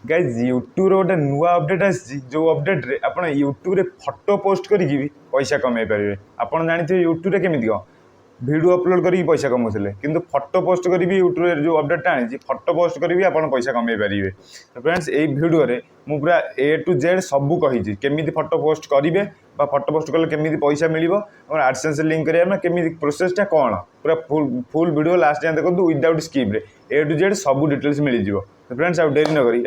Guys YouTube गोटे नुआ update आसी जो अपडेट रे आप यूट्यूब रे फोटो पोस्ट करके भी पैसा कमाई पारे। आप जानते यूट्यूब रे केमी कौन वीडियो अपलोड करके पैसा कमाऊले किंतु फोटो पोस्ट कर भी यूट्यूब जो अपडेट आनी फोटो पोस्ट कर भी आप पैसा कमाई पारे। तो फ्रेंड्स ये भिडियो रे मु पूरा ए टू जेड सबू कही केमी फोटो पोस्ट करेंगे फोटो पोस्ट कले केमी पैसा मिल एडसेंस लिंक करें केमी प्रोसेसटा कौन पूरा फुल वीडियो लास्ट जाए देखो विदाउट स्किप रे ए टू जेड सब डिटेल्स मिल जाव। तो फ्रेंड्स आउ डेरी न करी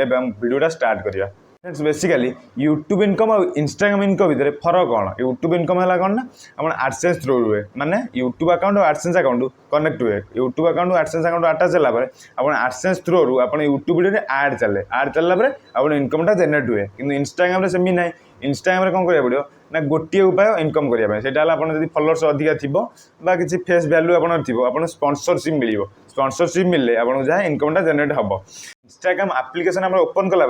वीडियोटा स्टार्ट करिया। फ्रेंड्स बेसिकली यूट्यूब इनकम और इंस्टाग्राम इनकम भितर फरक कौन यूट्यूब इनकम है कौन ना आप एडसेंस थ्रू हुए माने यूट्यूब अकाउंट और एडसेंस अकाउंट कनेक्ट हुए यूट्यूब अकाउंट और एडसेंस अकाउंट अटैच है आप एडसेंस थ्रू आप यूट्यूब वीडियो आड चलला आप इनकमटा जेनेट हुए कि इंस्टाग्राम सेमी ना इंस्टाग्राम कौन करा पड़ो ना गोटे उपाय इनकम करने से आप फॉलोअर्स अधिका थी किसी फेस वैल्यू आप स्पॉन्सरशिप मिल स्पॉन्सरशिप मिले आपको जहाँ इनकमटा जेनेट हम। इंस्टाग्राम एप्लिकेशन आप ओपन कला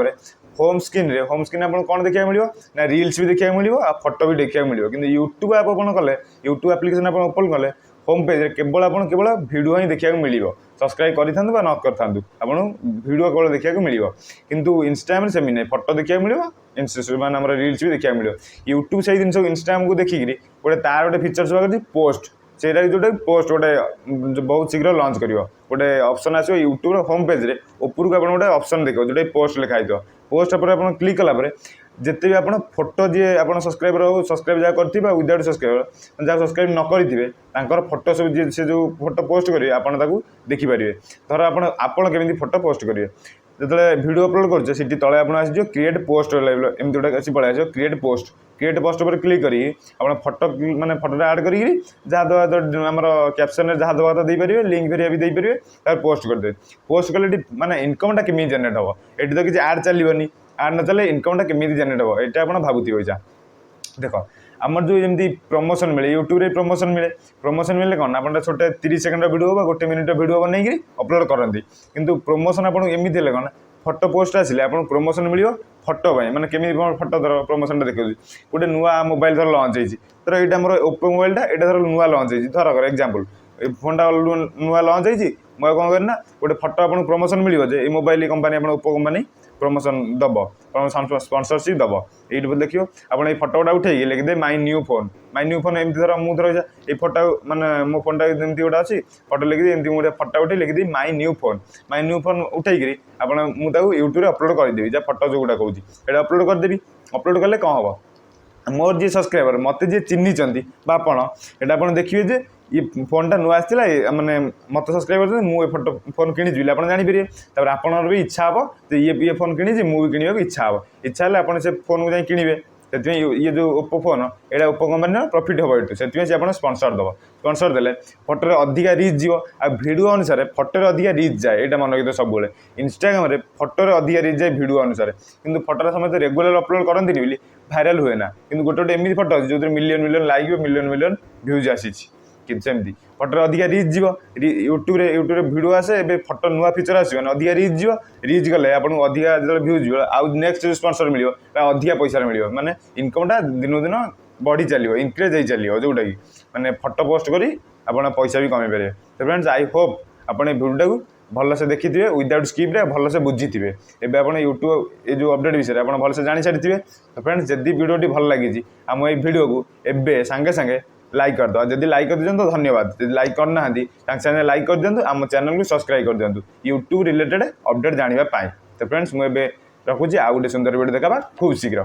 होम स्क्रीन आपको कौन देखा मिले ना रील्स भी देखा मिले आ फोटो भी देखा मिले कि यूट्यूब आप ओपन कले यूट्यूब एप्लिकेशन आप ओपन कले होम पेज केवल आप केवल वीडियो ही देखा मिल सब्सक्राइब करूँ न करूँ आपको वीडियो केवल देखा मिल किंतु इंस्टाग्राम सेमी ना फोटो देखा मिले माने रील्स भी देखा मिले यूट्यूब से जिन इंस्टाग्राम को देखिकी गोटे तार गोटे फीचर्स कर पोस्ट से जोटे पोस्ट गोटे बहुत शीघ्र लॉन्च कर गोटे ऑप्शन आसो यूट्यूब होम पेज रे ऊपर को आप गोटे ऑप्शन देखो जोटे पोस्ट लिखाई पोस्ट पर आप क्लिक कलापर जिते भी आप फोटो जी आप सब्सक्राइबर हो सब्सक्राइब जहाँ करते विदाउट सब्सक्राइबर जहाँ सब्सक्राइब न करेंगे फोटो सब से जो फोटो पोस्ट करेंगे आपको देखिपारे धर आपड़ केमी फोटो पोस्ट करेंगे जो वीडियो अपलोड कर तले आप आसो क्रिएट पोस्ट एमती गोटे अच्छी पड़े आसो क्रिएट पोस्ट पर क्लिक करी आप फोटो माने फोटोटा आड करी जहाँ दवा आम कैप्शन जहाँ दवा तो देपारे लिंक भी देपारे पोस्ट करदे पोस्ट कले माने इनकमटा केमी जेनेट हम ये तो किसी आड चलनी आड न चले इनकमटा केमी जेनेट हम ये आप भावुवे जा देख आमर जो जमी प्रमोशन मिले यूट्यूब रे प्रमोशन मिले कौन आप छोटे 30 सेकेंड वीडियो गोटे मिनिट वीडियो बनई अपलोड करती किंतु प्रमोशन आपको एमती है कौन फोटो पोस्ट आसिले आपको प्रमोशन मिल फोटो माने केमी फोटो धर प्रमोशन देखा गोटे नुआ मोबाइल धर लॉन्च होती धर यहाँ मोर ओप्पो मोबाइलटा ये धर नुआ लॉन्च होती धर एक्जाम्पल फोनटा नुआ लॉन्च होती मुझे कौन करना गोटे फोटो आपको प्रमोशन मिले ये मोबाइल कंपानी आप ओप्पो कंपानी प्रमोशन दब स्पॉन्सरशिप दब ये देखिए आप फोटोटा उठे लिखिदे माई न्यू फोन एमती धर मुझे ये फोटो माने मो फोनटा जमी गोटे अच्छी फोटो लिखिदी एमती गोटे फोटो उठे लिखिदी माई न्यू फोन उठे मुझे यूट्यूब अपलोड करदेवी जहाँ फोटो जो गुटा कौन ये अपलोड करदेवी अपलोड कले कौन हम मोर जी सब्सक्राइबर मत जी चिन्हिंट आप देखिए ये फोनटा नुआ आसाला मैंने मत सब्सक्राइब मुझे फोटो फोन किणी आप जापर आपन भी इच्छा हे तो ये फोन किणी मुझे किणवा इच्छा हे इच्छा है आप फोन को जाए किणवे से ये जो ओप्पो फोन यहाँ ओप्पो कंपानी प्रॉफिट हम ये से स्पॉन्सर दब स्पॉन्सर देले फोटो अधिका रीच जीव आ भिडियो अनुसार फोटो अधिका रीच जाए यहाँ मन रखिए सब इंस्टाग्राम फोटो अधिका रीच जाए भिडियो अनुसार कि फोटो समस्त रेगुलर अपलोड करती बोली भाइराल हुए ना कि गोटे गोटे एमती फोटो अच्छी जो मिलियन मिलियन लाइक मिलियन भ्यूज आसी कि सेमती फोटो अधिका रीच जीव यूट्यूब वीडियो आसे ए फोटो नुआ फीचर आस अधिका रीच जीव रीच गले आपको अधिका जो भ्यूज जीव आउ नेक्स्ट स्पॉन्सर मिले अधिका पैसा मिले माने इनकमटा दिन दिन बढ़ी चलो इनक्रीज हो चलो जोटा कि माने फोटो पोस्ट करी आप पैसा भी कमाई पारे। तो फ्रेंड्स आई होप आपने वीडियो को भल से देखी थे विदाउट स्किप भल से बुझी थे एवं आप यूट्यूब ये जो अपडेट विषय आप भल से जानी सारी थे। तो फ्रेंड्स जदि वीडियोटी भल लगी आम ये वीडियो को एवं सांगे सांगे लाइक कर दो जब लाइक कर दिखाँ तो धन्यवाद जब लाइक करना सागे लाइक कर दिखाँ आम चैनल को सब्सक्राइब कर दिखाँ यूट्यूब रिलेटेड अपडेट जानापी। तो फ्रेंड्स मुझे रखुच्छी आउ गोटे सुंदर वीडियो देखा खूब शीघ्र।